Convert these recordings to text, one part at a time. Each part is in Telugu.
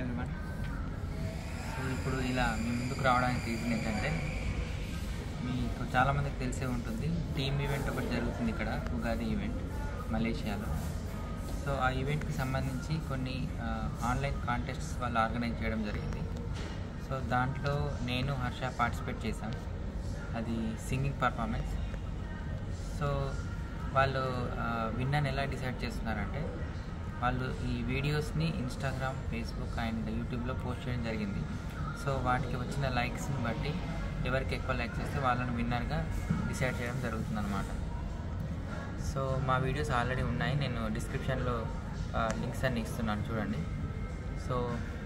ఎవ్రీవన్. సో ఇప్పుడు ఇలా మీ ముందుకు రావడానికి రీజన్ ఏంటంటే, మీకు చాలామందికి తెలిసే ఉంటుంది, టీమ్ ఈవెంట్ ఒకటి జరుగుతుంది ఇక్కడ, ఉగాది ఈవెంట్ మలేషియాలో. సో ఆ ఈవెంట్కి సంబంధించి కొన్ని ఆన్లైన్ కాంటెస్ట్స్ వాళ్ళు ఆర్గనైజ్ చేయడం జరిగింది. సో దాంట్లో నేను హర్ష పార్టిసిపేట్ చేశాం. అది సింగింగ్ పర్ఫార్మెన్స్. సో వాళ్ళు విన్నర్ని ఎలా డిసైడ్ చేస్తున్నారంటే, వాళ్ళు ఈ వీడియోస్ని ఇన్స్టాగ్రామ్, ఫేస్బుక్ అండ్ యూట్యూబ్లో పోస్ట్ చేయడం జరిగింది. సో వాటికి వచ్చిన లైక్స్ని బట్టి ఎవరికి ఎక్కువ లైక్స్ వస్తే వాళ్ళని విన్నర్గా డిసైడ్ చేయడం జరుగుతుందన్నమాట. సో మా వీడియోస్ ఆల్రెడీ ఉన్నాయి, నేను డిస్క్రిప్షన్లో లింక్స్ అన్ని ఇస్తున్నాను, చూడండి. సో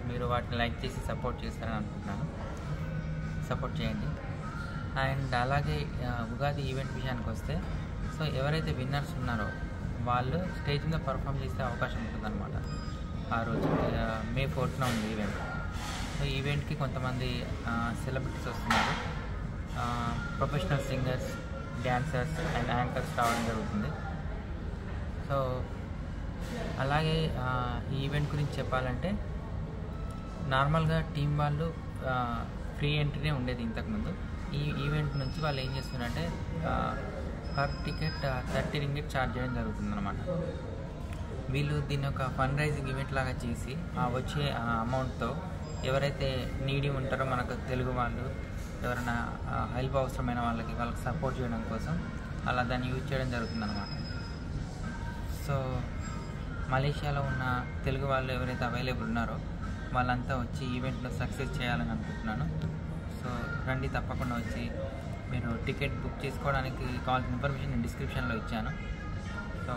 మీరు వాటిని లైక్ చేసి సపోర్ట్ చేస్తారని అనుకుంటున్నాను. సపోర్ట్ చేయండి. అండ్ అలాగే ఉగాది ఈవెంట్ విషయానికి వస్తే, సో ఎవరైతే విన్నర్స్ ఉన్నారో వాళ్ళు స్టేజ్ మీద పర్ఫామ్ చేసే అవకాశం ఉంటుందన్నమాట. ఆ రోజు మే 4th ఉంది ఈవెంట్. సో ఈవెంట్కి కొంతమంది సెలబ్రిటీస్ వస్తున్నారు, professional singers, dancers and anchors రావడం జరుగుతుంది. సో అలాగే ఈ ఈవెంట్ గురించి చెప్పాలంటే, నార్మల్గా టీం వాళ్ళు ఫ్రీ ఎంట్రీనే ఉండేది ఇంతకుముందు. ఈ ఈవెంట్ నుంచి వాళ్ళు ఏం చేస్తున్నారంటే, పర్ టికెట్ 30 రింగిట్ ఛార్జ్ చేయడం జరుగుతుందన్నమాట. వీళ్ళు దీన్ని ఒక ఫండ్ రైజింగ్ ఈవెంట్ లాగా చేసి వచ్చే అమౌంట్తో ఎవరైతే నీడీ ఉంటారో, మనకు తెలుగు వాళ్ళు ఎవరైనా హెల్ప్ అవసరమైన వాళ్ళకి సపోర్ట్ చేయడం కోసం అలా దాన్ని యూజ్ చేయడం జరుగుతుందన్నమాట. సో మలేషియాలో ఉన్న తెలుగు వాళ్ళు ఎవరైతే అవైలబుల్ ఉన్నారో వాళ్ళంతా వచ్చి ఈవెంట్లో సక్సెస్ చేయాలని అనుకుంటున్నాను. సో రండి, తప్పకుండా వచ్చి మీరు టికెట్ బుక్ చేసుకోవడానికి కావాల్సిన ఇన్ఫర్మేషన్ నేను డిస్క్రిప్షన్లో ఇచ్చాను. సో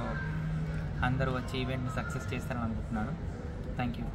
అందరూ వచ్చి ఈవెంట్ని సక్సెస్ చేస్తారని అనుకుంటున్నాను. Thank you.